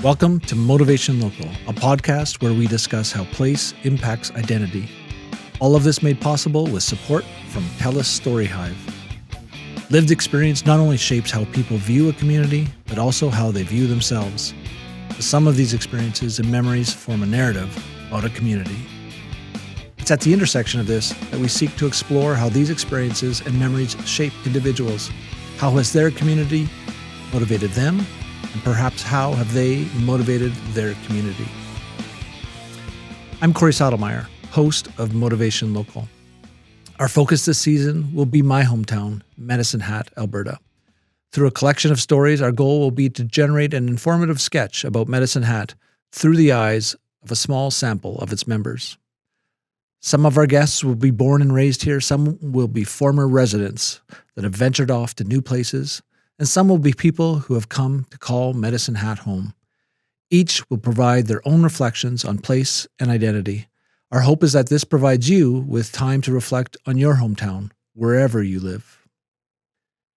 Welcome to Motivation Local, a podcast where we discuss how place impacts identity. All of this made possible with support from TELUS STORYHIVE. Lived experience not only shapes how people view a community, but also how they view themselves. The sum of these experiences and memories form a narrative about a community. It's at the intersection of this that we seek to explore how these experiences and memories shape individuals. How has their community motivated them? And perhaps how have they motivated their community? I'm Corey Sadlemyer, host of Motivation Local. Our focus this season will be my hometown, Medicine Hat, Alberta. Through a collection of stories, our goal will be to generate an informative sketch about Medicine Hat through the eyes of a small sample of its members. Some of our guests will be born and raised here, some will be former residents that have ventured off to new places, and some will be people who have come to call Medicine Hat home. Each will provide their own reflections on place and identity. Our hope is that this provides you with time to reflect on your hometown, wherever you live.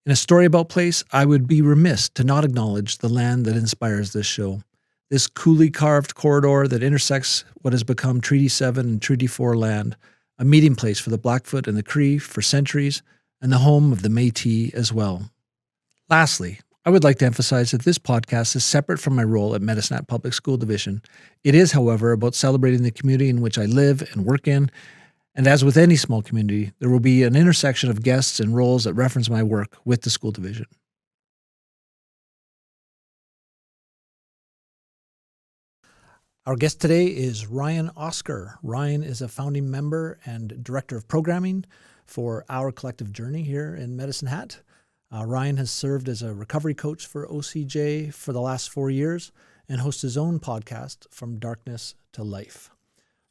In a story about place, I would be remiss to not acknowledge the land that inspires this show. This coolly carved corridor that intersects what has become Treaty 7 and Treaty 4 land, a meeting place for the Blackfoot and the Cree for centuries, and the home of the Métis as well. Lastly, I would like to emphasize that this podcast is separate from my role at Medicine Hat Public School Division. It is, however, about celebrating the community in which I live and work in, and as with any small community, there will be an intersection of guests and roles that reference my work with the school division. Our guest today is Ryan Oscar. Ryan is a founding member and director of programming for Our Collective Journey here in Medicine Hat. Ryan has served as a recovery coach for OCJ for the last 4 years and hosts his own podcast, From Darkness to Life.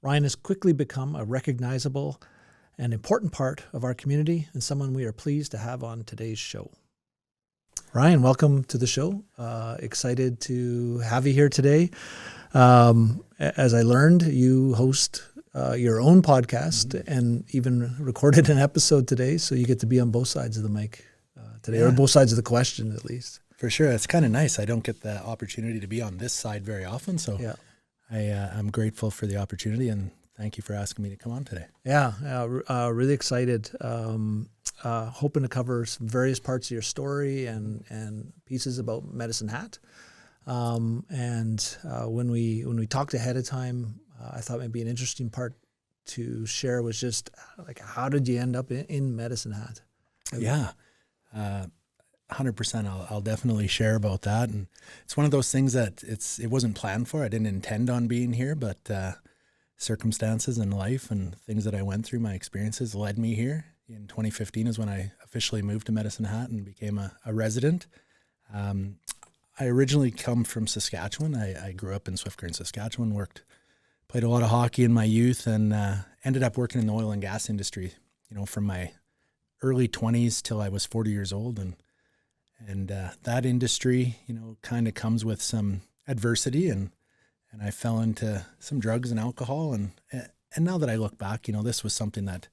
Ryan has quickly become a recognizable and important part of our community and someone we are pleased to have on today's show. Ryan, welcome to the show. Excited to have you here today. As I learned, you host your own podcast and even recorded an episode today, so you get to be on both sides of the mic today, or both sides of the question at least. For sure. It's kind of nice. I don't get the opportunity to be on this side very often, so I'm grateful for the opportunity, and thank you for asking me to come on today. Really excited. Hoping to cover some various parts of your story and pieces about Medicine Hat. When we talked ahead of time, I thought maybe an interesting part to share was just like, how did you end up in Medicine Hat? 100%. I'll definitely share about that. And it's one of those things that it wasn't planned for. I didn't intend on being here, but circumstances in life and things that I went through, my experiences led me here. In 2015 is when I officially moved to Medicine Hat and became a resident. I originally come from Saskatchewan. I grew up in Swift Current, Saskatchewan, played a lot of hockey in my youth, and ended up working in the oil and gas industry, from my early 20s till I was 40 years old. And that industry, kind of comes with some adversity, and I fell into some drugs and alcohol. And now that I look back, this was something that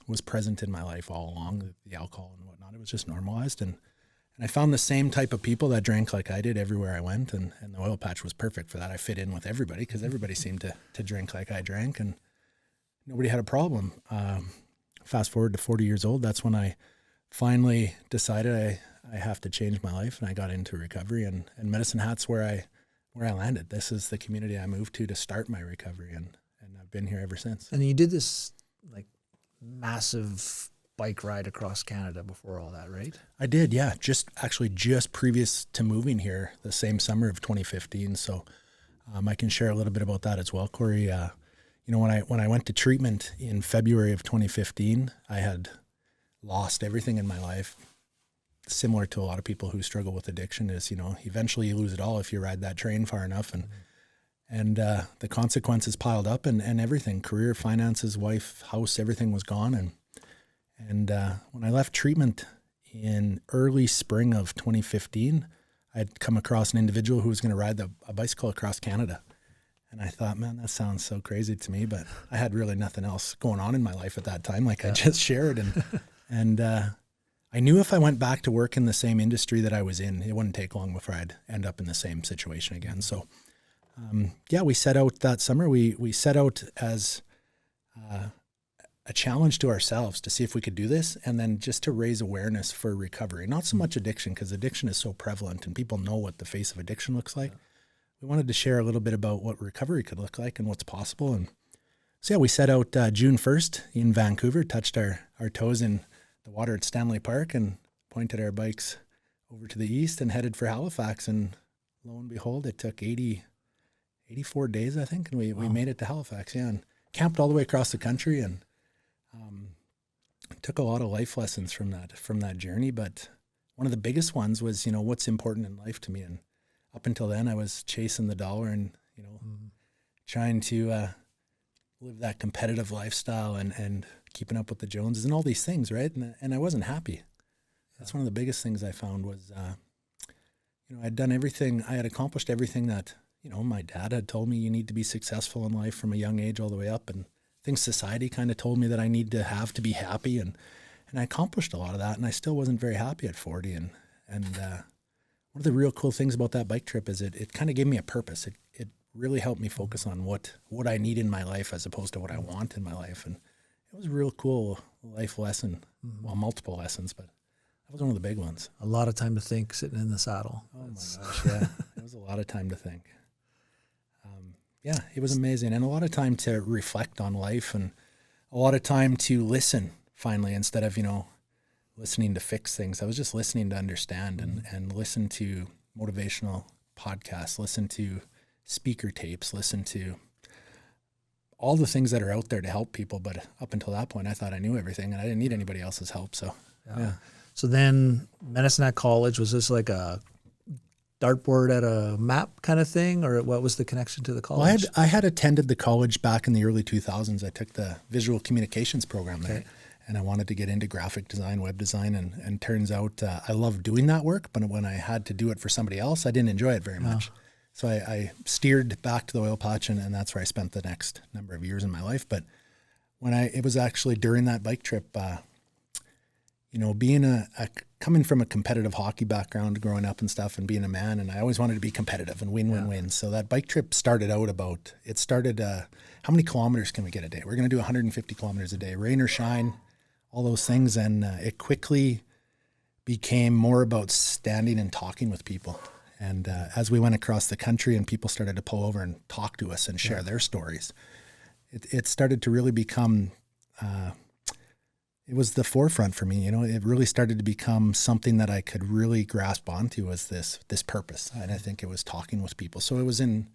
was present in my life all along, the alcohol and whatnot. It was just normalized. And I found the same type of people that drank like I did everywhere I went. And the oil patch was perfect for that. I fit in with everybody because everybody seemed to drink like I drank, and nobody had a problem. Fast forward to 40 years old, that's when I finally decided I have to change my life, and I got into recovery, and Medicine Hat's where I landed. This is the community I moved to start my recovery, and I've been here ever since. And you did this like massive bike ride across Canada before all that, right? I did, yeah. Just previous to moving here, the same summer of 2015. So I can share a little bit about that as well, Corey. When I went to treatment in February of 2015, I had lost everything in my life. Similar to a lot of people who struggle with addiction is, eventually you lose it all if you ride that train far enough. And the consequences piled up and everything, career, finances, wife, house, everything was gone. And when I left treatment in early spring of 2015, I'd come across an individual who was going to ride a bicycle across Canada. And I thought, man, that sounds so crazy to me, but I had really nothing else going on in my life at that time, like I just shared. And I knew if I went back to work in the same industry that I was in, it wouldn't take long before I'd end up in the same situation again. So, we set out that summer. We set out as a challenge to ourselves to see if we could do this, and then just to raise awareness for recovery. Not so much addiction, because addiction is so prevalent and people know what the face of addiction looks like. Yeah. We wanted to share a little bit about what recovery could look like and what's possible. And so, we set out June 1st in Vancouver, touched our toes in the water at Stanley Park and pointed our bikes over to the east and headed for Halifax. And lo and behold, it took 84 days, I think. And we made it to Halifax, and camped all the way across the country, and took a lot of life lessons from that journey. But one of the biggest ones was, what's important in life to me. And up until then, I was chasing the dollar and, trying to live that competitive lifestyle and keeping up with the Joneses and all these things, right? And I wasn't happy. That's one of the biggest things I found was, I'd done everything, I had accomplished everything that, my dad had told me you need to be successful in life from a young age all the way up, and things society kind of told me that I need to have to be happy, and I accomplished a lot of that, and I still wasn't very happy at 40. And one of the real cool things about that bike trip is it kind of gave me a purpose. It really helped me focus on what I need in my life as opposed to what I want in my life. And it was a real cool life lesson. Well, multiple lessons, but that was one of the big ones. A lot of time to think sitting in the saddle. Oh my gosh, yeah. It was a lot of time to think. It was amazing. And a lot of time to reflect on life, and a lot of time to listen finally, instead of, listening to fix things. I was just listening to understand and listen to motivational podcasts, listen to speaker tapes, listen to all the things that are out there to help people. But up until that point, I thought I knew everything and I didn't need anybody else's help. So, yeah. So then Medicine Hat College, was this like a dartboard at a map kind of thing, or what was the connection to the college? Well, I had attended the college back in the early 2000s. I took the visual communications program there, and I wanted to get into graphic design, web design, and turns out I love doing that work, but when I had to do it for somebody else, I didn't enjoy it very much. So I steered back to the oil patch, and that's where I spent the next number of years in my life. But it was actually during that bike trip, being coming from a competitive hockey background growing up and stuff, and being a man, and I always wanted to be competitive and win. So that bike trip started out how many kilometers can we get a day? We're going to do 150 kilometers a day, rain or shine, all those things. And it quickly became more about standing and talking with people. And as we went across the country and people started to pull over and talk to us and share their stories, it started to really become, it was the forefront for me. It really started to become something that I could really grasp onto as this purpose. And I think it was talking with people. So it was in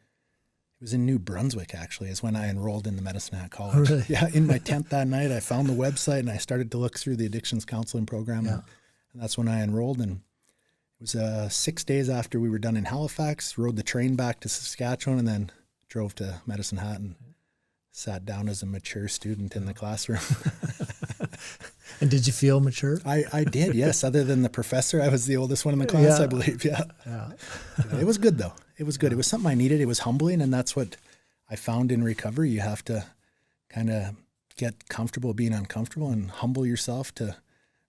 New Brunswick, actually, is when I enrolled in the Medicine Hat College. Oh, really? Yeah, in my tent that night, I found the website and I started to look through the addictions counseling program. And that's when I enrolled. And it was 6 days after we were done in Halifax, rode the train back to Saskatchewan, and then drove to Medicine Hat and sat down as a mature student in the classroom. And did you feel mature? I did, yes. Other than the professor, I was the oldest one in the class, I believe. Yeah. It was good, though. It was good. It was something I needed. It was humbling, and that's what I found in recovery. You have to kind of get comfortable being uncomfortable and humble yourself to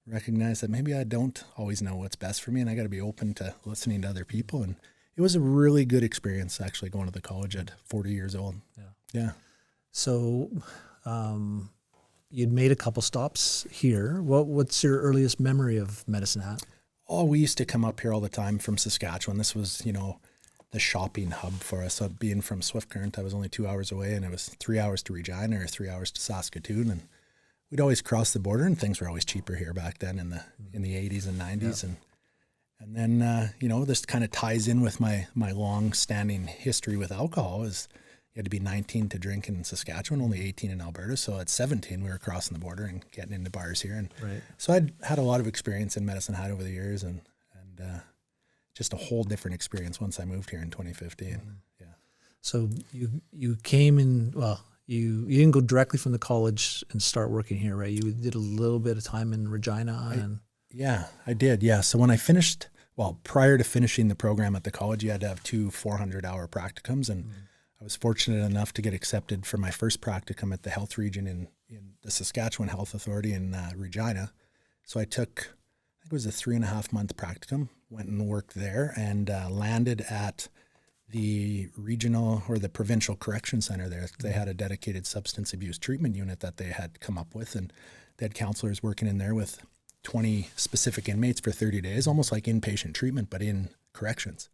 recognize that maybe I don't always know what's best for me, and I got to be open to listening to other people. And it was a really good experience, actually, going to the college at 40 years old. Yeah. So you'd made a couple stops here. What's your earliest memory of Medicine Hat? Oh, we used to come up here all the time from Saskatchewan. This was, the shopping hub for us. So being from Swift Current, I was only 2 hours away, and it was 3 hours to Regina or 3 hours to Saskatoon. And we'd always cross the border, and things were always cheaper here back then in the 80s and 90s. And then, this kind of ties in with my long-standing history with alcohol. Is you had to be 19 to drink in Saskatchewan, only 18 in Alberta. So at 17, we were crossing the border and getting into bars here. And so I'd had a lot of experience in Medicine Hat over the years, and just a whole different experience once I moved here in 2015. Yeah. So you came in, you didn't go directly from the college and start working here, right? You did a little bit of time in Regina. I did. Yeah. So when I finished, prior to finishing the program at the college, you had to have 2 400-hour practicums. And I was fortunate enough to get accepted for my first practicum at the health region in the Saskatchewan Health Authority in Regina. So I took, I think it was a 3.5 month practicum, went and worked there, and landed at the regional or the provincial correction center there. They had a dedicated substance abuse treatment unit that they had come up with, and they had counselors working in there with 20 specific inmates for 30 days, almost like inpatient treatment, but in corrections.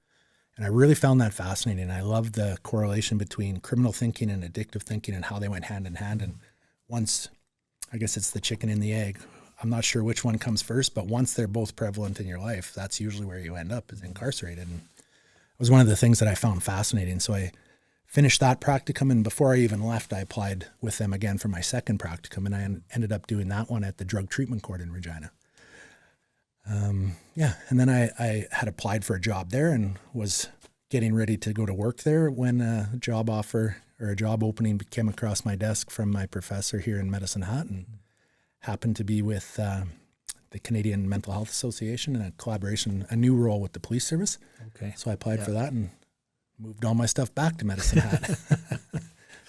And I really found that fascinating. I loved the correlation between criminal thinking and addictive thinking and how they went hand in hand. And once, I guess it's the chicken and the egg, I'm not sure which one comes first, but once they're both prevalent in your life, that's usually where you end up, is incarcerated. And it was one of the things that I found fascinating. So I finished that practicum, and before I even left, I applied with them again for my second practicum, and I ended up doing that one at the drug treatment court in Regina. And then I had applied for a job there and was getting ready to go to work there when a job offer or a job opening came across my desk from my professor here in Medicine Hat, and happened to be with the Canadian Mental Health Association in a collaboration, a new role with the police service. Okay. So I applied for that and moved all my stuff back to Medicine Hat.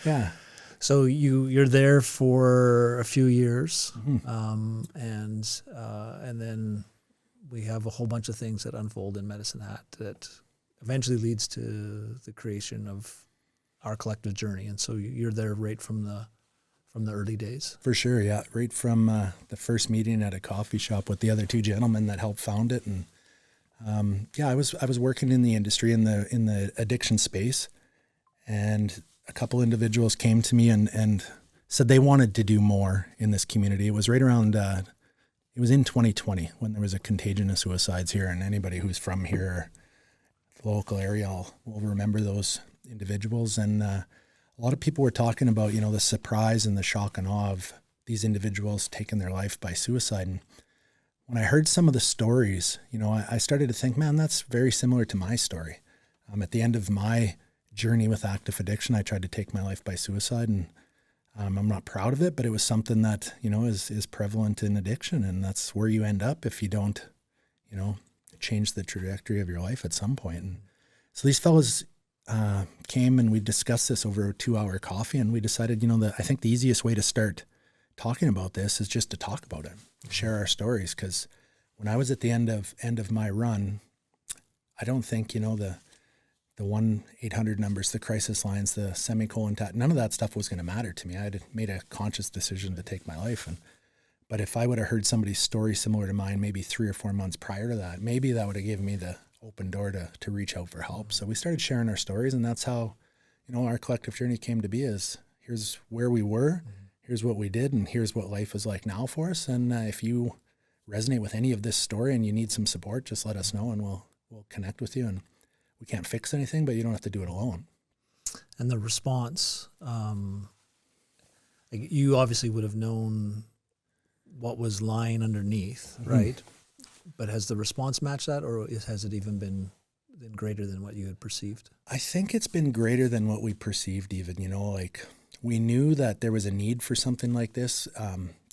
Yeah. So you're there for a few years, Mm-hmm. and then we have a whole bunch of things that unfold in Medicine Hat that eventually leads to the creation of our collective journey. And so you're there right from the early days. For sure, yeah. Right from the first meeting at a coffee shop with the other two gentlemen that helped found it, and I was working in the industry in the addiction space, and a couple individuals came to me and said they wanted to do more in this community. It was right around, it was in 2020 when there was a contagion of suicides here, and anybody who's from here, the local area, will remember those individuals. And a lot of people were talking about, the surprise and the shock and awe of these individuals taking their life by suicide. And when I heard some of the stories, I started to think, man, that's very similar to my story. At the end of my journey with active addiction, I tried to take my life by suicide, and I'm not proud of it, but it was something that, is prevalent in addiction, and that's where you end up if you don't, change the trajectory of your life at some point. And so these fellows came and we discussed this over a 2-hour coffee, and we decided, that I think the easiest way to start talking about this is just to talk about it, share our stories. Because when I was at the end of my run, I don't think, the 1-800 numbers, the crisis lines, the semicolon none of that stuff was going to matter to me. I had made a conscious decision to take my life. But if I would have heard somebody's story similar to mine, maybe 3 or 4 months prior to that, maybe that would have given me the open door to reach out for help. So we started sharing our stories, and that's how, our collective journey came to be. Is here's where we were, here's what we did, and here's what life is like now for us. And if you resonate with any of this story and you need some support, just let us know, and we'll connect with you. And we can't fix anything, but you don't have to do it alone. And the response, you obviously would have known what was lying underneath, right? But has the response matched that, or has it even been greater than what you had perceived? I think it's been greater than what we perceived even, we knew that there was a need for something like this,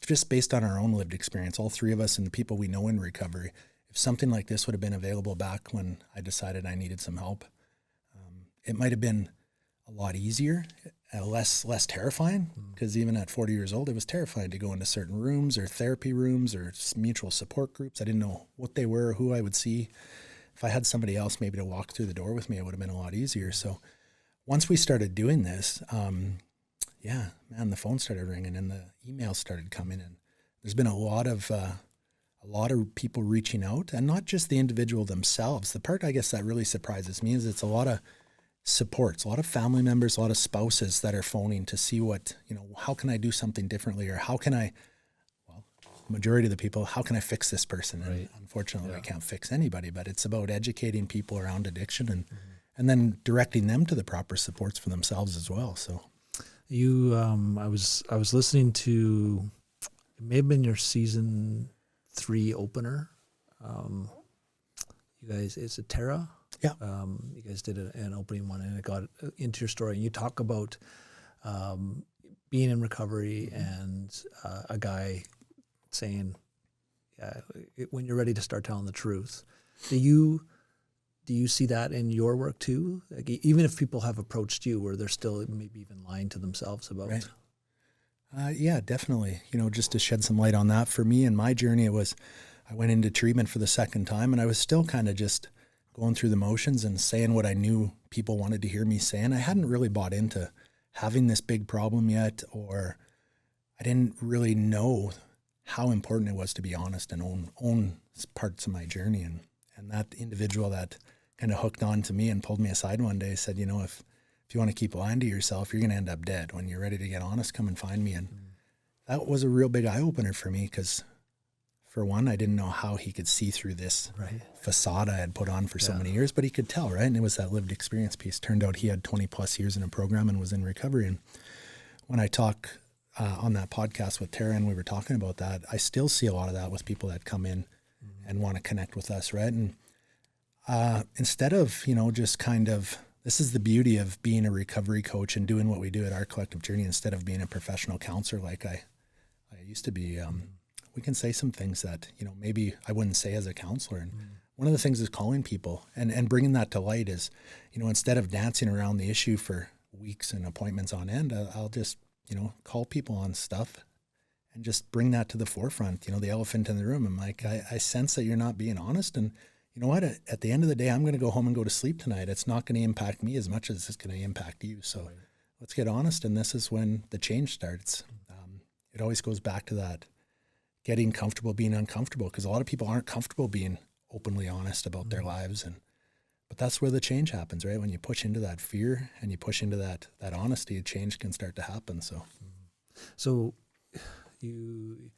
just based on our own lived experience, all three of us and the people we know in recovery. If something like this would have been available back when I decided I needed some help, it might have been a lot easier, less terrifying, because even at 40 years old, it was terrifying to go into certain rooms or therapy rooms or mutual support groups. I didn't know what they were or who I would see. If I had somebody else maybe to walk through the door with me, it would have been a lot easier. So once we started doing this, the phone started ringing and the emails started coming in. There's been a lot of people reaching out, and not just the individual themselves. The part, I guess, that really surprises me is it's a lot of supports, a lot of family members, a lot of spouses that are phoning to see what, how can I do something differently, or how can I, majority of the people, how can I fix this person? Right. And unfortunately, I can't fix anybody, but it's about educating people around addiction and then directing them to the proper supports for themselves as well. So I was listening to, it may have been your season 3 opener. You guys, is it Tara? Yeah. You guys did an opening one, and it got into your story. And you talk about being in recovery and a guy saying, when you're ready to start telling the truth. Do you see that in your work too? Like, even if people have approached you where they're still maybe even lying to themselves about? Right. Yeah, definitely. Just to shed some light on that, for me and my journey, I went into treatment for the second time, and I was still kind of just going through the motions and saying what I knew people wanted to hear me say. And I hadn't really bought into having this big problem yet, or I didn't really know how important it was to be honest and own parts of my journey. And that individual that kind of hooked on to me and pulled me aside one day said, if you want to keep lying to yourself, you're going to end up dead. When you're ready to get honest, come and find me. And that was a real big eye-opener for me, because for one, I didn't know how he could see through this facade I had put on for so many years, but he could tell, right? And it was that lived experience piece. Turned out he had 20 plus years in a program and was in recovery. And when I talk on that podcast with Tara and we were talking about that, I still see a lot of that with people that come in and want to connect with us, right? And instead of, just kind of, this is the beauty of being a recovery coach and doing what we do at Our Collective Journey, instead of being a professional counselor like I used to be. We can say some things that, maybe I wouldn't say as a counselor. And one of the things is calling people and bringing that to light is, instead of dancing around the issue for weeks and appointments on end, I'll just, call people on stuff and just bring that to the forefront, the elephant in the room. I'm like, I sense that you're not being honest. And you know what, at the end of the day, I'm going to go home and go to sleep tonight. It's not going to impact me as much as it's going to impact you. So let's get honest. And this is when the change starts. It always goes back to that getting comfortable being uncomfortable, because a lot of people aren't comfortable being openly honest about their lives. But that's where the change happens, right? When you push into that fear and you push into that honesty, change can start to happen. So you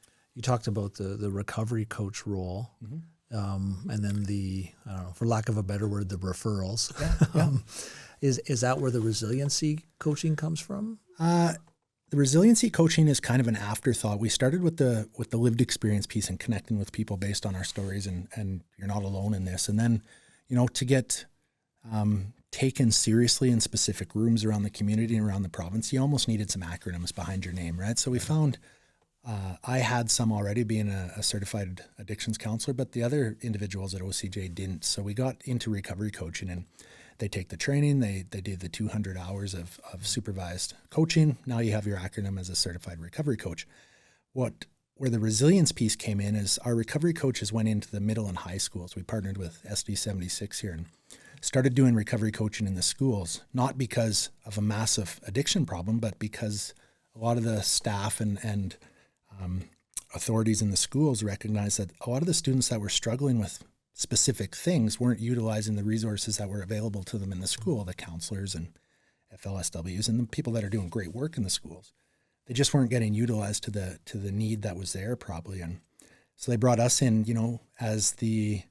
talked about the recovery coach role, and then the, I don't know, for lack of a better word, the referrals. Yeah. Is that where the resiliency coaching comes from? The resiliency coaching is kind of an afterthought. We started with the lived experience piece and connecting with people based on our stories, and you're not alone in this. And then, to get taken seriously in specific rooms around the community and around the province, you almost needed some acronyms behind your name, right? So we found I had some already, being a certified addictions counselor, but the other individuals at OCJ didn't. So we got into recovery coaching, and they take the training, they did the 200 hours of supervised coaching. Now you have your acronym as a certified recovery coach. Where the resilience piece came in is our recovery coaches went into the middle and high schools. We partnered with SD 76 here and started doing recovery coaching in the schools, not because of a massive addiction problem, but because a lot of the staff and authorities in the schools recognized that a lot of the students that were struggling with specific things weren't utilizing the resources that were available to them in the school, the counselors and FLSWs and the people that are doing great work in the schools. They just weren't getting utilized to the need that was there probably. And so they brought us in, as the,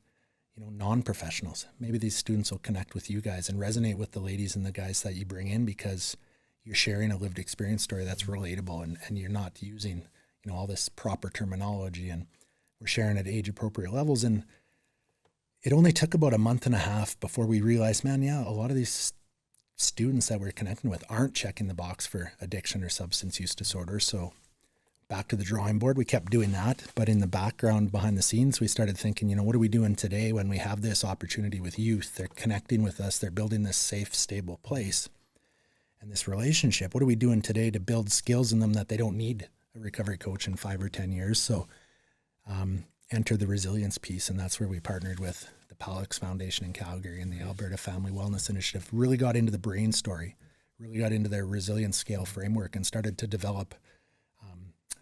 non-professionals. Maybe these students will connect with you guys and resonate with the ladies and the guys that you bring in, because you're sharing a lived experience story that's relatable, and you're not using, all this proper terminology, and we're sharing at age appropriate levels. And it only took about a month and a half before we realized, man, a lot of these students that we're connecting with aren't checking the box for addiction or substance use disorder. So back to the drawing board, we kept doing that. But in the background, behind the scenes, we started thinking, what are we doing today when we have this opportunity with youth? They're connecting with us. They're building this safe, stable place and this relationship. What are we doing today to build skills in them that they don't need a recovery coach in 5 or 10 years? So enter the resilience piece, and that's where we partnered with the Palix Foundation in Calgary and the Alberta Family Wellness Initiative. Really got into the brain story, really got into their resilience scale framework, and started to develop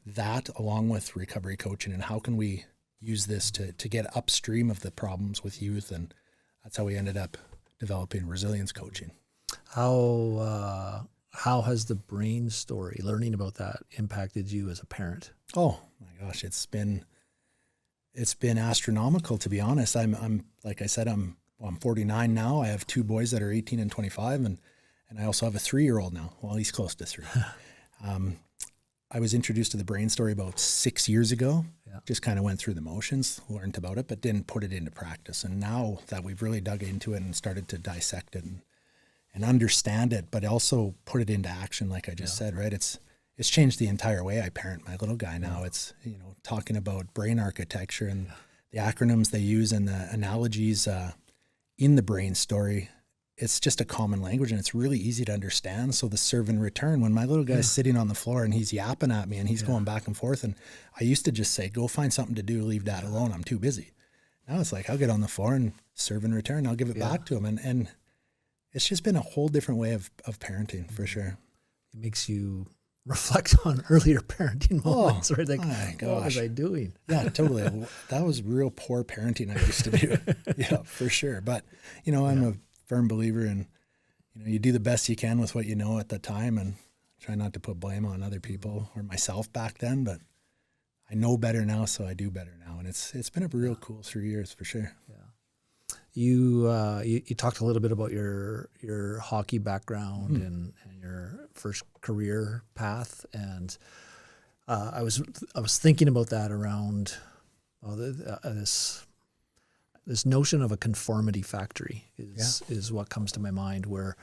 that along with recovery coaching, and how can we use this to get upstream of the problems with youth. And that's how we ended up developing resilience coaching. How has the brain story, learning about that, impacted you as a parent? Oh my gosh, it's been astronomical, to be honest. I'm like I said, I'm 49 now. I have 2 boys that are 18 and 25, and I also have a 3-year-old now. Well, he's close to 3. I was introduced to the brain story about 6 years ago. Yeah. Just kind of went through the motions, learned about it, but didn't put it into practice. And now that we've really dug into it and started to dissect it and understand it, but also put it into action, like I just said, right? It's changed the entire way I parent my little guy now. It's, talking about brain architecture and the acronyms they use and the analogies in the brain story it's just a common language and it's really easy to understand. So the serve and return, when my little guy's sitting on the floor and he's yapping at me and he's going back and forth, and I used to just say, go find something to do, leave dad alone, I'm too busy. Now it's like, I'll get on the floor and serve and return, I'll give it back to him. And it's just been a whole different way of parenting for sure. It makes you reflect on earlier parenting moments, right? Like, my gosh, what was I doing? Yeah, totally. That was real poor parenting I used to do. Yeah, for sure. But, I'm a firm believer in, you do the best you can with what you know at the time, and try not to put blame on other people or myself back then. But I know better now, so I do better now. And it's been a real cool 3 years for sure. Yeah. You talked a little bit about your hockey background and your first career path, and I was thinking about that around this notion of a conformity factory is what comes to my mind, where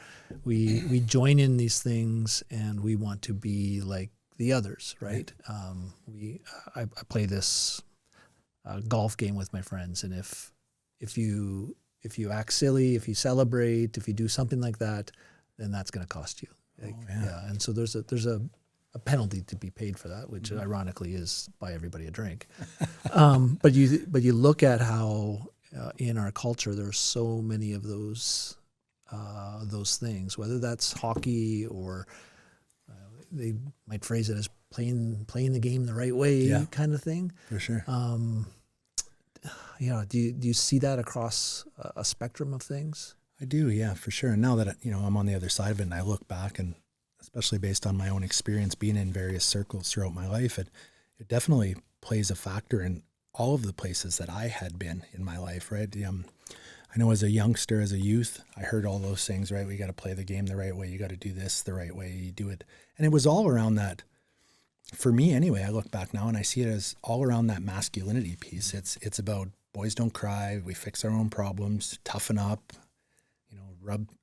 we join in these things and we want to be like the others, right? I play this golf game with my friends, and if you act silly, if you celebrate, if you do something like that, then that's going to cost you. And so there's a penalty to be paid for that, which ironically is buy everybody a drink. But you look at how in our culture there's so many of those things, whether that's hockey or they might phrase it as playing the game the right way kind of thing. For sure. Do you see that across a spectrum of things? I do, yeah, for sure. And now that, I'm on the other side of it and I look back, and especially based on my own experience being in various circles throughout my life, it definitely plays a factor in all of the places that I had been in my life, right? I know as a youngster, as a youth, I heard all those things, right? We got to play the game the right way. You got to do this the right way. You do it. And it was all around that. For me anyway, I look back now and I see it as all around that masculinity piece. It's about boys don't cry. We fix our own problems, toughen up,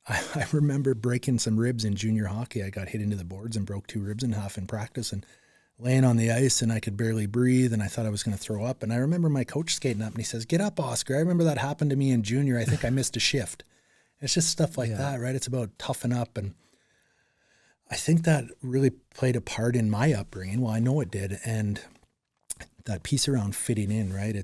I remember breaking some ribs in junior hockey. I got hit into the boards and broke 2 ribs in half in practice, and laying on the ice, and I could barely breathe, and I thought I was going to throw up. And I remember my coach skating up and he says, "Get up, Oscar. I remember that happened to me in junior. I think I missed a shift." It's just stuff like that, right? It's about toughen up. And I think that really played a part in my upbringing. Well, I know it did. And that piece around fitting in, right?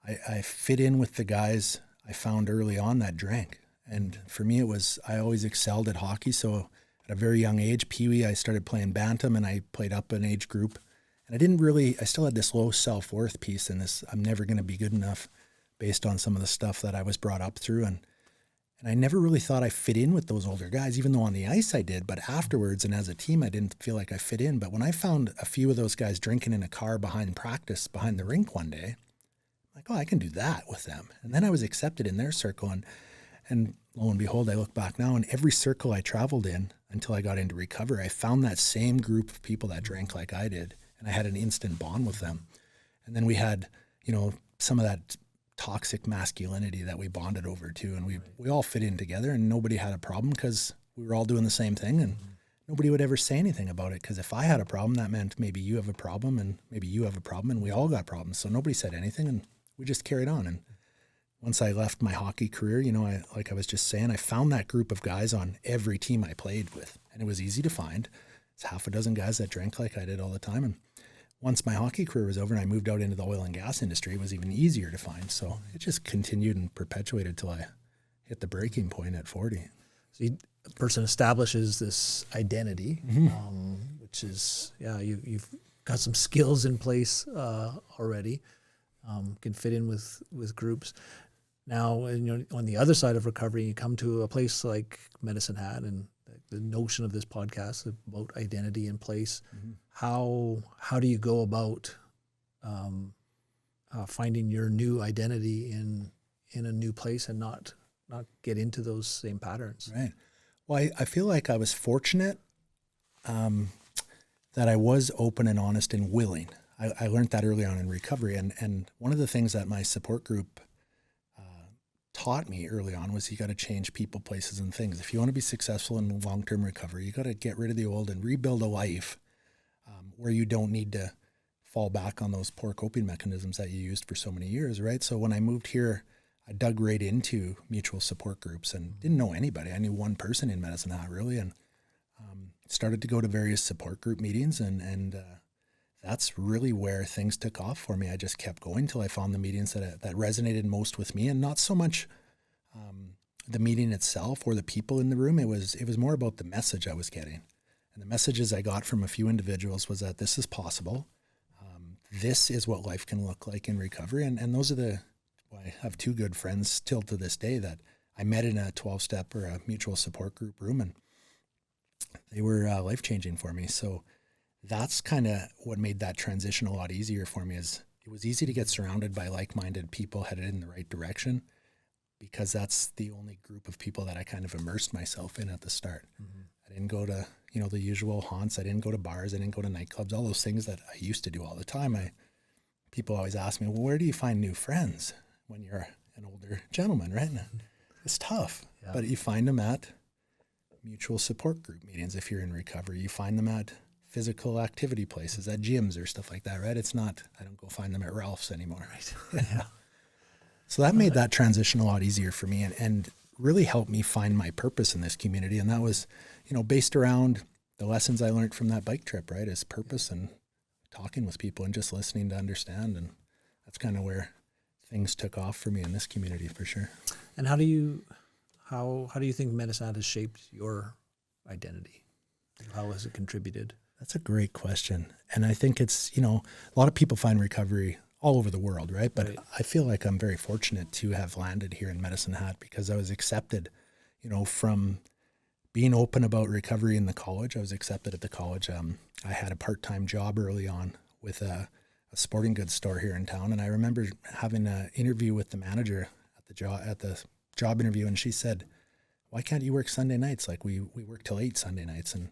I fit in with the guys I found early on that drank. And for me, I always excelled at hockey. So at a very young age, Pee-wee, I started playing bantam, and I played up an age group. And I still had this low self-worth piece, and this, I'm never going to be good enough based on some of the stuff that I was brought up through. And I never really thought I fit in with those older guys, even though on the ice I did. But afterwards and as a team, I didn't feel like I fit in. But when I found a few of those guys drinking in a car behind practice, behind the rink one day, I'm like, oh, I can do that with them. And then I was accepted in their circle. And lo and behold, I look back now, and every circle I traveled in until I got into recovery, I found that same group of people that drank like I did, and I had an instant bond with them. And then we had, some of that toxic masculinity that we bonded over too, and we all fit in together, and nobody had a problem because we were all doing the same thing, and nobody would ever say anything about it, because if I had a problem, that meant maybe you have a problem, and maybe you have a problem, and we all got problems. So nobody said anything, and we just carried on. And once I left my hockey career, like I was just saying, I found that group of guys on every team I played with, and it was easy to find. It's 6 guys that drank like I did all the time. And once my hockey career was over and I moved out into the oil and gas industry, it was even easier to find. So it just continued and perpetuated till I hit the breaking point at 40. So a person establishes this identity, which is, you've got some skills in place already, can fit in with groups. Now, on the other side of recovery, you come to a place like Medicine Hat, and the notion of this podcast about identity in place. How do you go about finding your new identity in a new place and not get into those same patterns? Right. Well, I feel like I was fortunate that I was open and honest and willing. I learned that early on in recovery, and one of the things that my support group taught me early on was you got to change people, places, and things. If you want to be successful in long-term recovery, you got to get rid of the old and rebuild a life where you don't need to fall back on those poor coping mechanisms that you used for so many years, right? So when I moved here, I dug right into mutual support groups and didn't know anybody. I knew one person in Medicine Hat really, and started to go to various support group meetings, and that's really where things took off for me. I just kept going till I found the meetings that resonated most with me, and not so much the meeting itself or the people in the room. It was more about the message I was getting. And the messages I got from a few individuals was that this is possible. This is what life can look like in recovery. And those are I have two good friends still to this day that I met in a 12-step or a mutual support group room, and they were life-changing for me. So that's kind of what made that transition a lot easier for me. Is it was easy to get surrounded by like-minded people headed in the right direction, because that's the only group of people that I kind of immersed myself in at the start. Mm-hmm. I didn't go to, the usual haunts. I didn't go to bars. I didn't go to nightclubs, all those things that I used to do all the time. People always ask me, well, where do you find new friends when you're an older gentleman, right? And it's tough, but you find them at mutual support group meetings. If you're in recovery, you find them at physical activity places, at gyms or stuff like that, right? It's not, I don't go find them at Ralph's anymore, right? Yeah. So that made that transition a lot easier for me, and really helped me find my purpose in this community. And that was, based around the lessons I learned from that bike trip, right? Is purpose and talking with people and just listening to understand. And that's kind of where things took off for me in this community, for sure. And how do you think Medicine Hat has shaped your identity? How has it contributed? That's a great question. And I think it's, a lot of people find recovery all over the world, right? But I feel like I'm very fortunate to have landed here in Medicine Hat, because I was accepted, from being open about recovery in the college. I was accepted at the college. I had a part-time job early on with a sporting goods store here in town. And I remember having an interview with the manager at the job interview. And she said, why can't you work Sunday nights? Like we work till 8 Sunday nights. And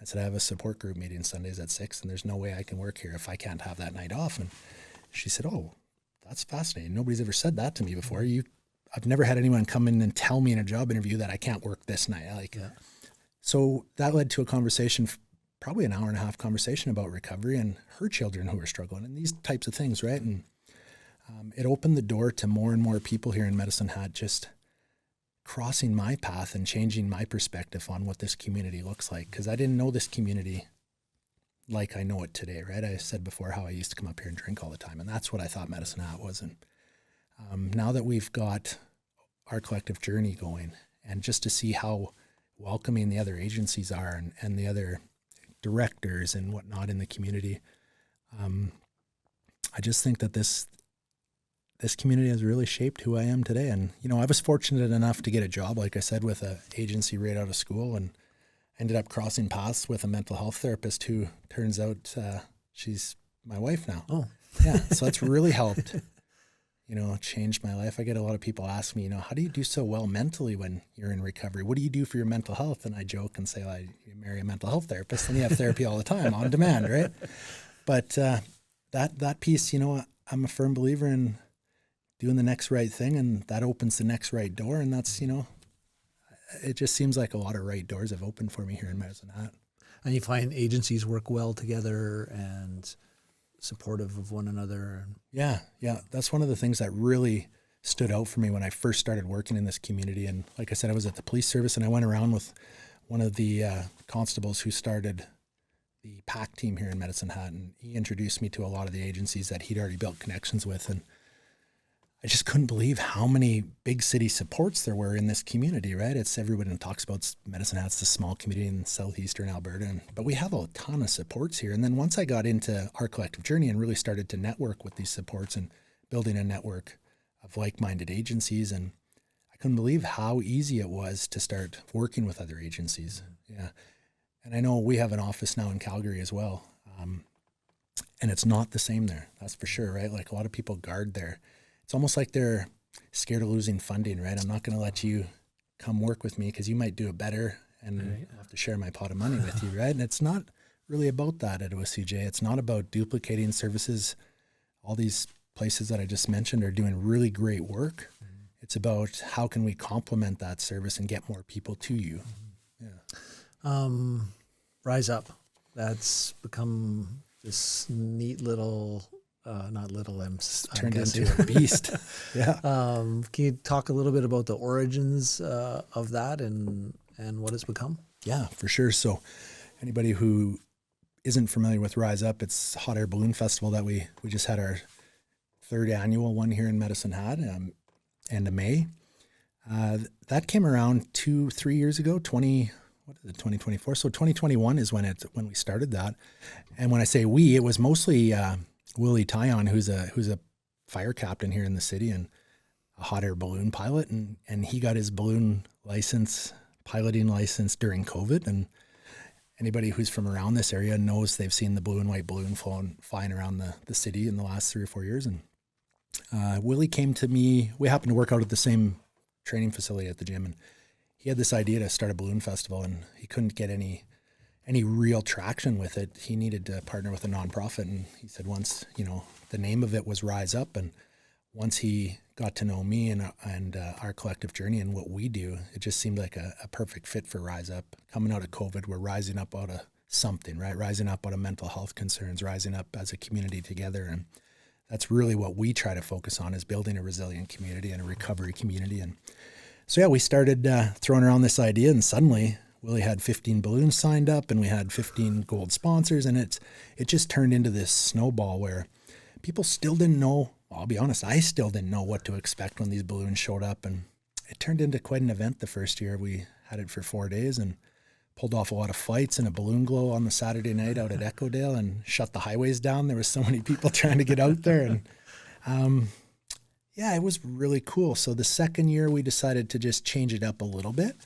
I said, I have a support group meeting Sundays at 6, and there's no way I can work here if I can't have that night off. And she said, oh, that's fascinating. Nobody's ever said that to me before. I've never had anyone come in and tell me in a job interview that I can't work this night. So that led to a conversation, probably an hour and a half conversation about recovery and her children who were struggling and these types of things, right? And it opened the door to more and more people here in Medicine Hat just crossing my path and changing my perspective on what this community looks like, because I didn't know this community like I know it today, right? I said before how I used to come up here and drink all the time, and that's what I thought Medicine Hat was. And now that we've got our collective journey going, and just to see how welcoming the other agencies are and the other directors and whatnot in the community, I just think that this community has really shaped who I am today. And, I was fortunate enough to get a job, like I said, with an agency right out of school, and ended up crossing paths with a mental health therapist who turns out she's my wife now. Oh, yeah. So that's really helped, change my life. I get a lot of people ask me, how do you do so well mentally when you're in recovery? What do you do for your mental health? And I joke and say, well, you marry a mental health therapist and you have therapy all the time on demand, right? But that piece, I'm a firm believer in doing the next right thing, and that opens the next right door. And that's, it just seems like a lot of right doors have opened for me here in Medicine Hat. And you find agencies work well together and supportive of one another. Yeah. That's one of the things that really stood out for me when I first started working in this community. And like I said, I was at the police service, and I went around with one of the constables who started the PAC team here in Medicine Hat, and he introduced me to a lot of the agencies that he'd already built connections with. And I just couldn't believe how many big city supports there were in this community, right? It's everybody talks about Medicine Hat's the small community in southeastern Alberta, but we have a ton of supports here. And then once I got into our collective journey and really started to network with these supports and building a network of like-minded agencies, and I couldn't believe how easy it was to start working with other agencies. Yeah. And I know we have an office now in Calgary as well. And it's not the same there, that's for sure, right? Like a lot of people guard there. It's almost like they're scared of losing funding, right? I'm not going to let you come work with me because you might do it better, and I'll have to share my pot of money with you, right? And it's not really about that at OCJ. It's not about duplicating services. All these places that I just mentioned are doing really great work. Mm-hmm. It's about how can we complement that service and get more people to you. Mm-hmm. Yeah. Rise Up. That's become this neat little not little. I'm Turned guessing. into a beast. Yeah. Can you talk a little bit about the origins of that and what it's become? Yeah, for sure. So anybody who isn't familiar with Rise Up, it's Hot Air Balloon Festival that we just had our third annual one here in Medicine Hat, end of May. That came around 2-3 years ago, 2024. So 2021 is when we started that. And when I say we, it was mostly Willie Tyon, who's a fire captain here in the city and a hot air balloon pilot, and he got his balloon piloting license during COVID. And anybody who's from around this area knows they've seen the blue and white balloon flying around the city in the last 3 or 4 years. And Willie came to me. We happened to work out at the same training facility at the gym, and he had this idea to start a balloon festival, and he couldn't get any real traction with it. He needed to partner with a nonprofit, and he said once, the name of it was Rise Up, and once he got to know me and our collective journey and what we do, it just seemed like a perfect fit for Rise Up. Coming out of COVID, we're rising up out of something, right? Rising up out of mental health concerns, rising up as a community together, and that's really what we try to focus on, is building a resilient community and a recovery community. And so, yeah, we started throwing around this idea, and suddenly Willie had 15 balloons signed up, and we had 15 gold sponsors, and it just turned into this snowball where people still didn't know. Well, I'll be honest, I still didn't know what to expect when these balloons showed up, and it turned into quite an event the first year. We had it for 4 days and pulled off a lot of fights and a balloon glow on the Saturday night out at Echodale and shut the highways down. There was so many people trying to get out there, and yeah, it was really cool. So the second year we decided to just change it up a little bit.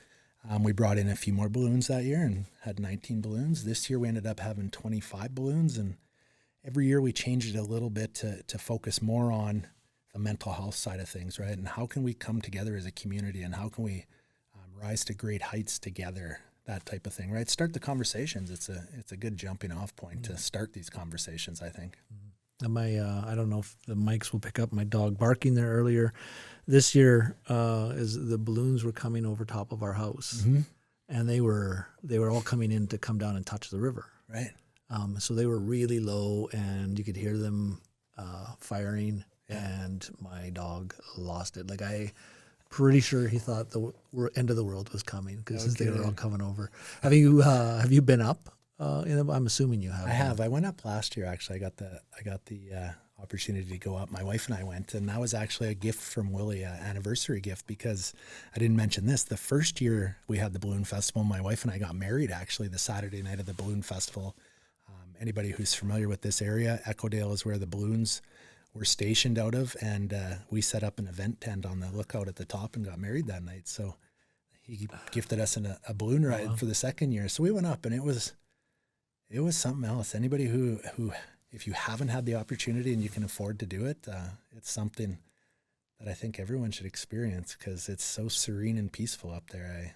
We brought in a few more balloons that year and had 19 balloons. This year we ended up having 25 balloons, and every year we changed it a little bit to focus more on the mental health side of things, right? And how can we come together as a community, and how can we rise to great heights together, that type of thing, right? Start the conversations. It's a good jumping off point to start these conversations, I think. And I don't know if the mics will pick up my dog barking there earlier. This year, is the balloons were coming over top of our house, and they were all coming in to come down and touch the river. Right. So they were really low, and you could hear them firing, and my dog lost it. Like, pretty sure he thought the end of the world was coming because they were all coming over. Have you been up? I'm assuming you have. I have. I went up last year. Actually, I got the opportunity to go up. My wife and I went, and that was actually a gift from Willie, an anniversary gift, because I didn't mention this. The first year we had the balloon festival, my wife and I got married actually the Saturday night of the balloon festival. Anybody who's familiar with this area, Echodale is where the balloons were stationed out of, and we set up an event tent on the lookout at the top and got married that night. So he gifted us a balloon ride for the second year. So we went up, and it was something else. Anybody who if you haven't had the opportunity and you can afford to do it, it's something that I think everyone should experience, because it's so serene and peaceful up there.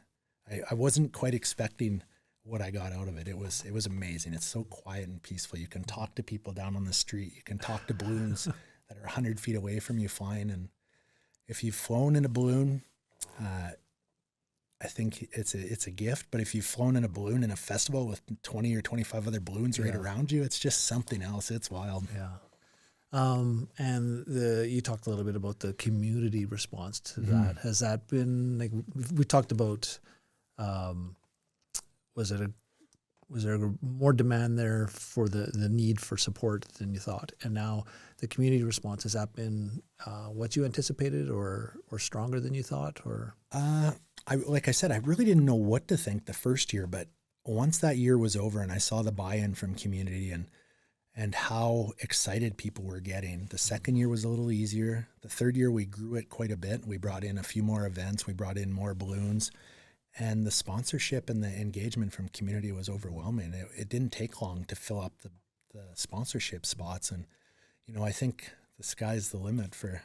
I wasn't quite expecting what I got out of it. It was amazing. It's so quiet and peaceful. You can talk to people down on the street. You can talk to balloons that are 100 feet away from you flying. And if you've flown in a balloon, I think it's a gift. But if you've flown in a balloon in a festival with 20 or 25 other balloons right around you, it's just something else. It's wild. Yeah. And you talked a little bit about the community response to that. Has that been, like, we talked about, was there more demand there for the need for support than you thought? And now the community response, has that been what you anticipated or stronger than you thought? Or like I said, I really didn't know what to think the first year, but once that year was over and I saw the buy-in from community and how excited people were getting, the second year was a little easier. The third year we grew it quite a bit. We brought in a few more events. We brought in more balloons. And the sponsorship and the engagement from community was overwhelming. It didn't take long to fill up the sponsorship spots. And, I think the sky's the limit, for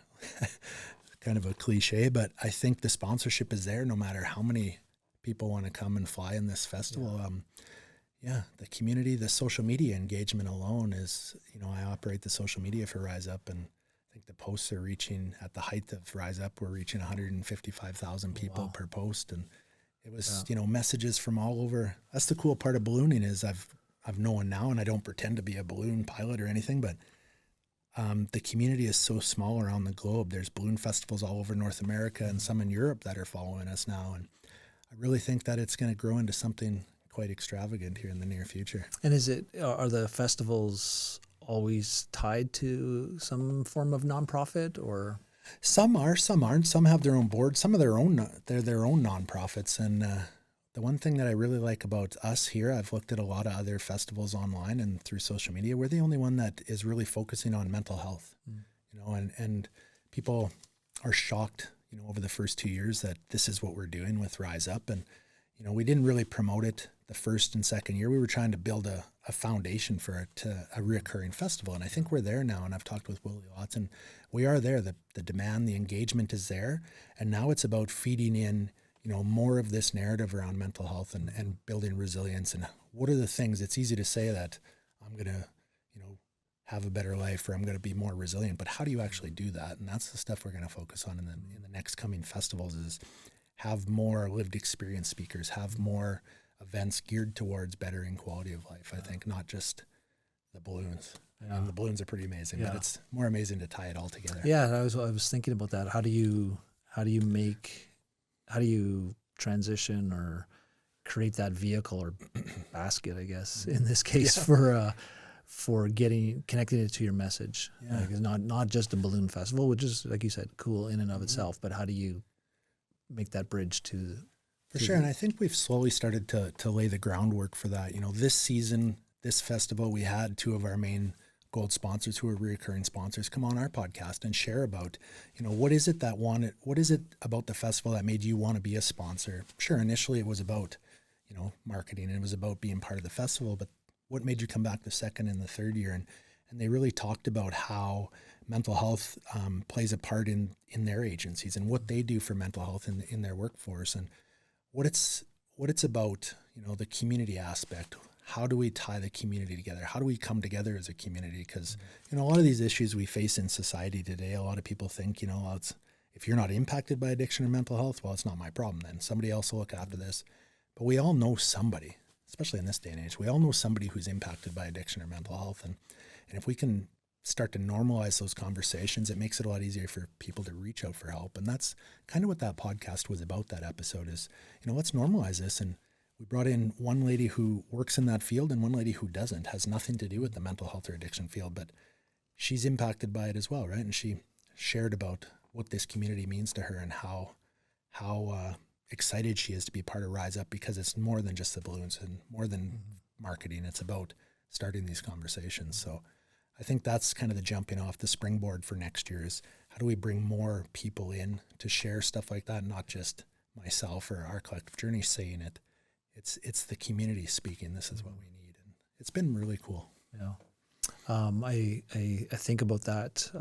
kind of a cliche, but I think the sponsorship is there no matter how many people want to come and fly in this festival. The community, the social media engagement alone is, I operate the social media for Rise Up, and I think the posts are reaching, at the height of Rise Up, we're reaching 155,000 people per post. And it was, messages from all over. That's the cool part of ballooning, is I've known now, and I don't pretend to be a balloon pilot or anything, but the community is so small around the globe. There's balloon festivals all over North America and some in Europe that are following us now. And I really think that it's going to grow into something quite extravagant here in the near future. And are the festivals always tied to some form of nonprofit, or? Some are, some aren't. Some have their own board. Some of their own nonprofits. And the one thing that I really like about us here, I've looked at a lot of other festivals online and through social media. We're the only one that is really focusing on mental health. And people are shocked, over the first 2 years that this is what we're doing with Rise Up. And we didn't really promote it the first and second year. We were trying to build a foundation for it, to a reoccurring festival. And I think we're there now. And I've talked with Willie lots, and we are there. The demand, the engagement is there. And now it's about feeding in, more of this narrative around mental health and building resilience. And what are the things? It's easy to say that I'm going to, have a better life, or I'm going to be more resilient. But how do you actually do that? And that's the stuff we're going to focus on in the next coming festivals, is have more lived experience speakers, have more events geared towards bettering quality of life. I think not just the balloons. Yeah. And the balloons are pretty amazing, but it's more amazing to tie it all together. Yeah, I was thinking about that. How do you transition or create that vehicle or basket, I guess, in this case, for connecting it to your message? Like, it's not just a balloon festival, which is, like you said, cool in and of itself, but how do you make that bridge to? For sure. And I think we've slowly started to lay the groundwork for that. This season, this festival, we had two of our main gold sponsors who are recurring sponsors come on our podcast and share about, what is it about the festival that made you want to be a sponsor? Sure, initially it was about, marketing, and it was about being part of the festival, but what made you come back the second and the third year? And they really talked about how mental health plays a part in their agencies and what they do for mental health in their workforce, and what it's about, the community aspect. How do we tie the community together? How do we come together as a community? Because, a lot of these issues we face in society today, a lot of people think, if you're not impacted by addiction or mental health, well, it's not my problem then. Somebody else will look after this. But we all know somebody, especially in this day and age, we all know somebody who's impacted by addiction or mental health. And if we can start to normalize those conversations, it makes it a lot easier for people to reach out for help. And that's kind of what that podcast was about, that episode is, let's normalize this. And we brought in one lady who works in that field and one lady who doesn't, has nothing to do with the mental health or addiction field, but she's impacted by it as well, right? And she shared about what this community means to her and how excited she is to be part of Rise Up, because it's more than just the balloons and more than marketing. It's about starting these conversations. So I think that's kind of the jumping off, the springboard for next year is how do we bring more people in to share stuff like that, not just myself or our collective journey saying it. It's the community speaking, this is what we need. And it's been really cool. Yeah. I think about that.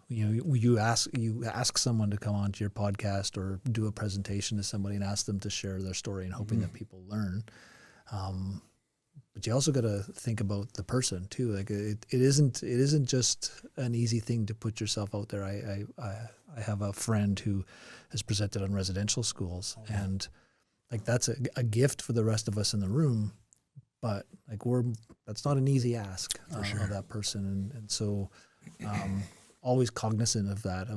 You ask someone to come onto your podcast or do a presentation to somebody and ask them to share their story and hoping that people learn. But you also got to think about the person too. Like it isn't just an easy thing to put yourself out there. I have a friend who has presented on residential schools, and like that's a gift for the rest of us in the room. But like that's not an easy ask of that person, and so always cognizant of that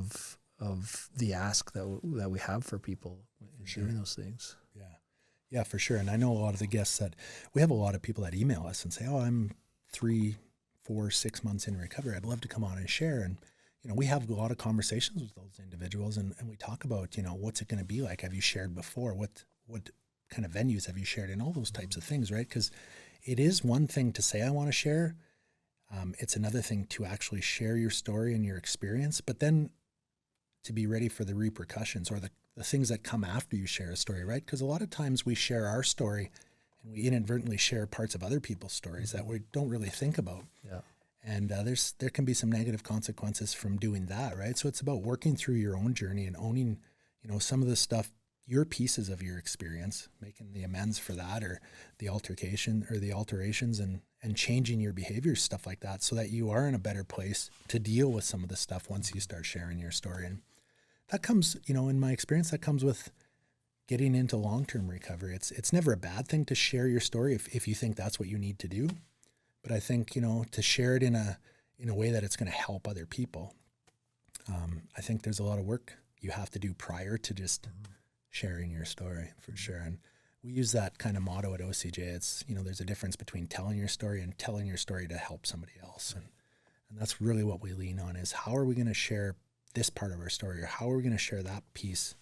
of the ask that we have for people in doing those things. Yeah, for sure. And I know a lot of the guests that we have a lot of people that email us and say, "Oh, I'm 3, 4, 6 months in recovery. I'd love to come on and share." And we have a lot of conversations with those individuals, and we talk about what's it going to be like? Have you shared before? What kind of venues have you shared in? All those types of things, right? Because it is one thing to say I want to share. It's another thing to actually share your story and your experience, but then to be ready for the repercussions or the things that come after you share a story, right? Because a lot of times we share our story and we inadvertently share parts of other people's stories that we don't really think about. Yeah. And there can be some negative consequences from doing that, right? So it's about working through your own journey and owning, some of the stuff, your pieces of your experience, making the amends for that or the altercation or the alterations and changing your behaviors, stuff like that, so that you are in a better place to deal with some of the stuff once you start sharing your story. And that comes, in my experience, that comes with getting into long-term recovery. It's never a bad thing to share your story if you think that's what you need to do. But I think, to share it in in a way that it's going to help other people. I think there's a lot of work you have to do prior to just sharing your story, for sure. And we use that kind of motto at OCJ. It's, there's a difference between telling your story and telling your story to help somebody else. And that's really what we lean on, is how are we going to share this part of our story, or how are we going to share that piece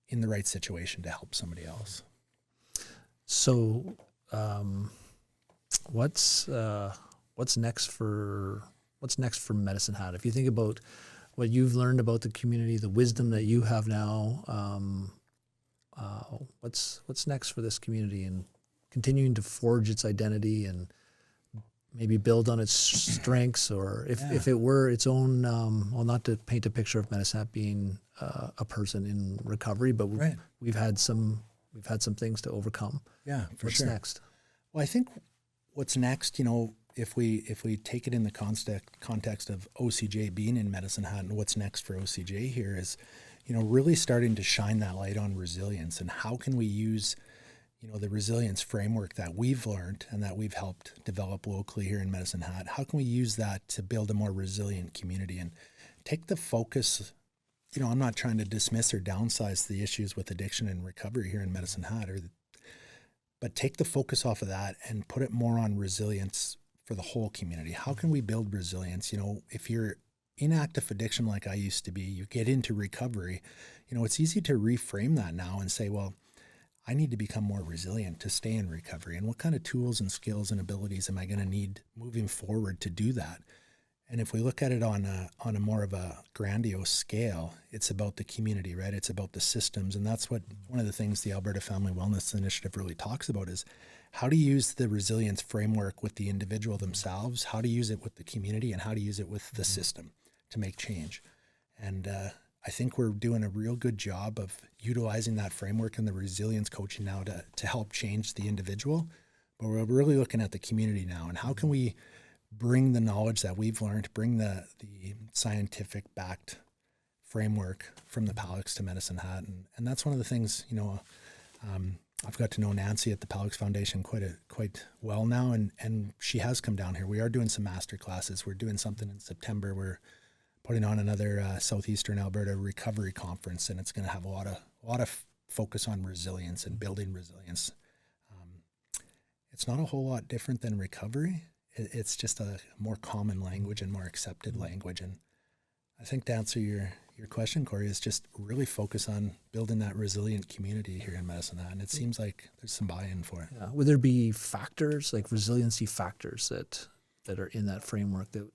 in the right situation to help somebody else? So, what's next for Medicine Hat? If you think about what you've learned about the community, the wisdom that you have now, what's next for this community, and continuing to forge its identity and maybe build on its strengths, or if it were its own, well, not to paint a picture of Medicine Hat being a person in recovery, but we've had some things to overcome. Yeah, for what's sure. next? Well, I think what's next, if we take it in the context of OCJ being in Medicine Hat, and what's next for OCJ here is, really starting to shine that light on resilience, and how can we use, the resilience framework that we've learned and that we've helped develop locally here in Medicine Hat. How can we use that to build a more resilient community and take the focus? I'm not trying to dismiss or downsize the issues with addiction and recovery here in Medicine Hat, but take the focus off of that and put it more on resilience for the whole community. How can we build resilience? If you're in active addiction like I used to be, you get into recovery, it's easy to reframe that now and say, well, I need to become more resilient to stay in recovery. And what kind of tools and skills and abilities am I going to need moving forward to do that? And if we look at it on a more of a grandiose scale, it's about the community, right? It's about the systems. And that's what one of the things the Alberta Family Wellness Initiative really talks about, is how to use the resilience framework with the individual themselves, how to use it with the community, and how to use it with the system to make change. And I think we're doing a real good job of utilizing that framework and the resilience coaching now to help change the individual. But we're really looking at the community now, and how can we bring the knowledge that we've learned, bring the scientific backed framework from the Palix to Medicine Hat. And that's one of the things, I've got to know Nancy at the Palix Foundation quite well now, and she has come down here. We are doing some master classes. We're doing something in September. We're putting on another Southeastern Alberta recovery conference, and it's going to have a lot of focus on resilience and building resilience. It's not a whole lot different than recovery. It's just a more common language and more accepted language. And I think to answer your question, Corey, is just really focus on building that resilient community here in Medicine Hat. And it seems like there's some buy-in for it. Yeah. Would there be factors, like resiliency factors that are in that framework that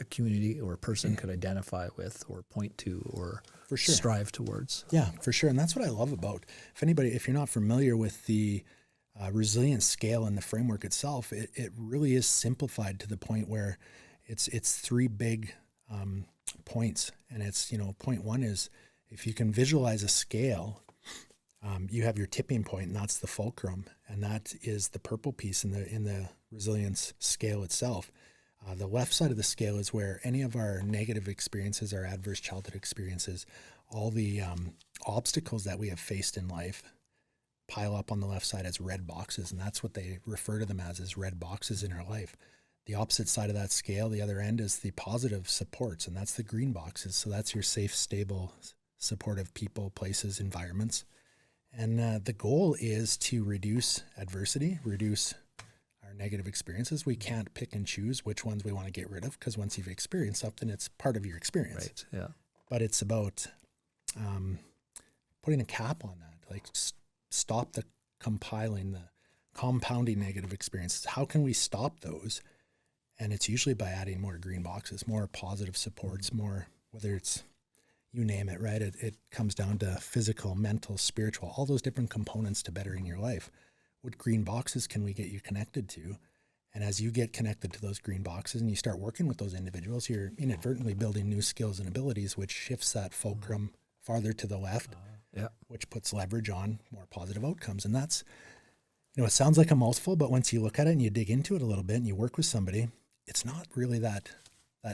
a community or a person could identify with or point to or for sure strive towards? Yeah, for sure. And that's what I love about, if you're not familiar with the resilience scale and the framework itself, it really is simplified to the point where it's three big points. And it's, point one is, if you can visualize a scale, you have your tipping point, and that's the fulcrum, and that is the purple piece in the resilience scale itself. The left side of the scale is where any of our negative experiences, our adverse childhood experiences, all the obstacles that we have faced in life pile up on the left side as red boxes, and that's what they refer to them as red boxes in our life. The opposite side of that scale, the other end, is the positive supports, and that's the green boxes. So that's your safe, stable, supportive people, places, environments. And the goal is to reduce adversity, reduce our negative experiences. We can't pick and choose which ones we want to get rid of, because once you've experienced something, it's part of your experience. Right, yeah. But it's about putting a cap on that, like stop the compounding negative experiences. How can we stop those? And it's usually by adding more green boxes, more positive supports, more, whether it's, you name it, right? It comes down to physical, mental, spiritual, all those different components to bettering your life. What green boxes can we get you connected to? And as you get connected to those green boxes and you start working with those individuals, you're inadvertently building new skills and abilities, which shifts that fulcrum farther to the left, which puts leverage on more positive outcomes. And that's, it sounds like a mouthful, but once you look at it and you dig into it a little bit and you work with somebody, it's not really that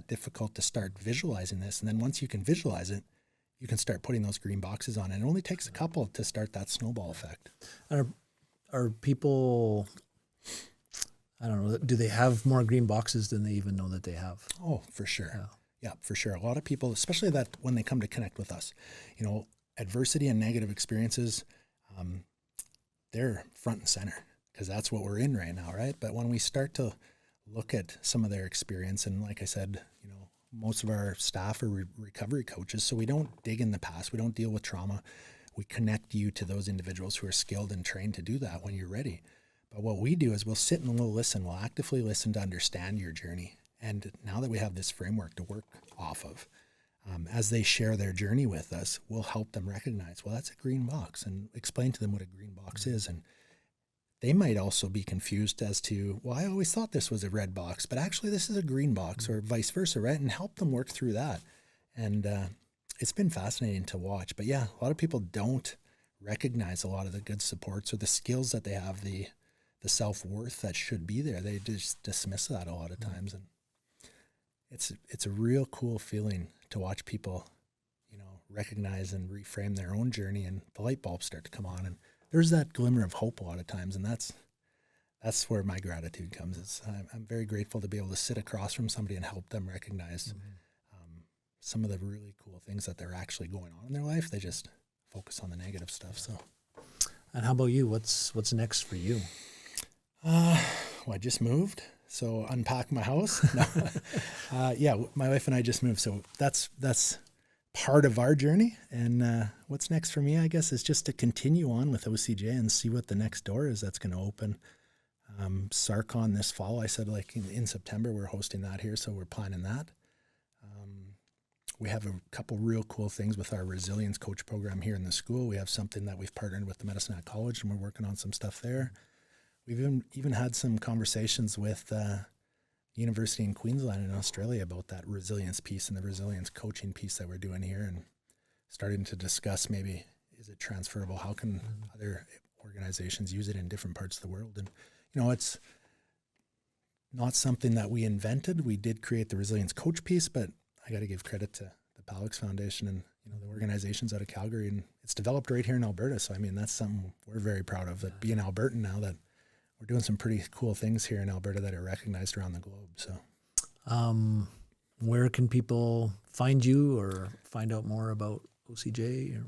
difficult to start visualizing this. And then once you can visualize it, you can start putting those green boxes on. And it only takes a couple to start that snowball effect. Are people I don't know, do they have more green boxes than they even know that they have? Oh, for sure. Yeah, for sure. A lot of people, especially that when they come to connect with us, adversity and negative experiences, they're front and center because that's what we're in right now, right? But when we start to look at some of their experience, and like I said, most of our staff are recovery coaches, so we don't dig in the past. We don't deal with trauma. We connect you to those individuals who are skilled and trained to do that when you're ready. But what we do is we'll sit and we'll listen. We'll actively listen to understand your journey. And now that we have this framework to work off of, as they share their journey with us, we'll help them recognize, well, that's a green box, and explain to them what a green box is. And they might also be confused as to, well, I always thought this was a red box, but actually this is a green box, or vice versa, right? And help them work through that. And it's been fascinating to watch. But yeah, a lot of people don't recognize a lot of the good supports or the skills that they have, the self-worth that should be there. They just dismiss that a lot of times. And it's a real cool feeling to watch people, recognize and reframe their own journey, and the light bulbs start to come on. And there's that glimmer of hope a lot of times. And that's where my gratitude comes. I'm very grateful to be able to sit across from somebody and help them recognize some of the really cool things that they're actually going on in their life. They just focus on the negative stuff. So, and how about you? What's next for you? I just moved, so unpack my house. No. Yeah, my wife and I just moved, so that's part of our journey. And what's next for me, I guess, is just to continue on with OCJ and see what the next door is that's going to open. SARCON this fall, I said, like in September, we're hosting that here, so we're planning that. We have a couple real cool things with our resilience coach program here in the school. We have something that we've partnered with the Medicine Hat College, and we're working on some stuff there. We've even had some conversations with University in Queensland in Australia about that resilience piece and the resilience coaching piece that we're doing here, and starting to discuss maybe, is it transferable? How can other organizations use it in different parts of the world? And, it's not something that we invented. We did create the resilience coach piece, but I got to give credit to the Palix Foundation and the organizations out of Calgary, and it's developed right here in Alberta. So that's something we're very proud of, that being Albertan now, that we're doing some pretty cool things here in Alberta that are recognized around the globe. So, where can people find you or find out more about OCJ?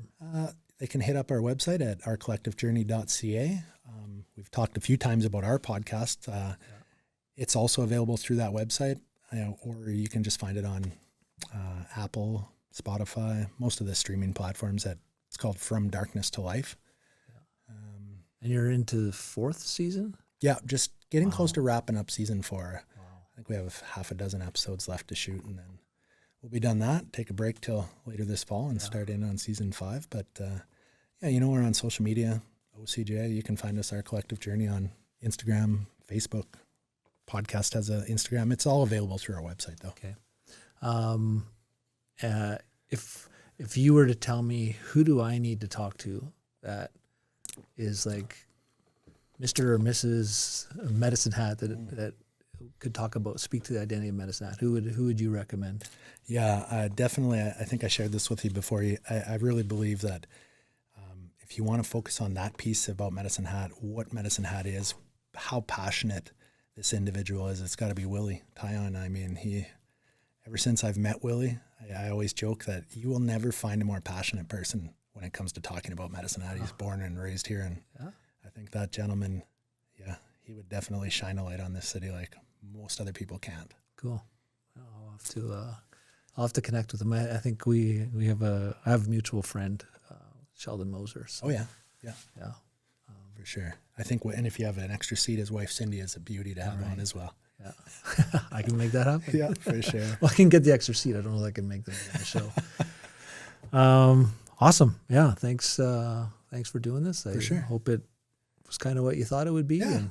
They can hit up our website at ourcollectivejourney.ca. We've talked a few times about our podcast. It's also available through that website, or you can just find it on Apple, Spotify, most of the streaming platforms. It's called From Darkness to Life. And you're into the 4th season? Yeah, just getting close to wrapping up season 4. Wow. I think we have half a dozen episodes left to shoot, and then we'll be done that, take a break till later this fall and start in on season 5. But we're on social media, OCJ. You can find us, Our Collective Journey, on Instagram, Facebook. Podcast has an Instagram. It's all available through our website, though. Okay. If you were to tell me, who do I need to talk to that is like Mr. or Mrs. Medicine Hat that could speak to the identity of Medicine Hat, who would you recommend? Yeah, definitely. I think I shared this with you before. I really believe that if you want to focus on that piece about Medicine Hat, what Medicine Hat is, how passionate this individual is, it's got to be Willie Tyon. Ever since I've met Willie, I always joke that you will never find a more passionate person when it comes to talking about Medicine Hat. He's born and raised here, and I think that gentleman, he would definitely shine a light on this city like most other people can't. Cool. I'll have to connect with him. I think I have a mutual friend, Sheldon Moser. So. Oh yeah. For sure. I think, and if you have an extra seat, his wife Cindy is a beauty to have on as well. Yeah, I can make that happen. Yeah, for sure. Well, I can get the extra seat. I don't know if I can make them on the show. Awesome. Yeah. Thanks for doing this. For sure. Hope it was kind of what you thought it would be. Yeah.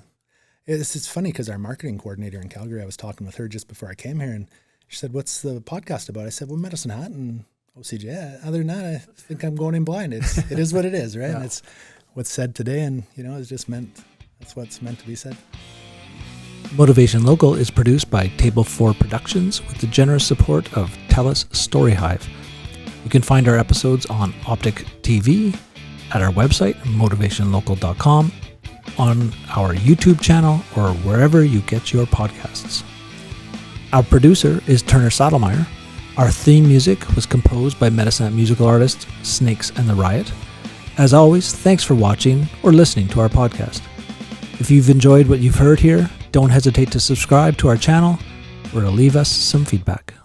It's funny because our marketing coordinator in Calgary, I was talking with her just before I came here, and she said, "What's the podcast about?" I said, "Well, Medicine Hat and OCJ. Other than that, I think I'm going in blind. It is what it is, right?" And it's what's said today, and it's just that's what's meant to be said. Motivation Local is produced by Table 4 Productions with the generous support of TELUS STORYHIVE. You can find our episodes on Optic TV, at our website, motivationlocal.com, on our YouTube channel or wherever you get your podcasts. Our producer is Corey Sadlemyer. Our theme music was composed by Medicine Hat musical artist Snakes and the Riot. As always, thanks for watching or listening to our podcast. If you've enjoyed what you've heard here, don't hesitate to subscribe to our channel or to leave us some feedback.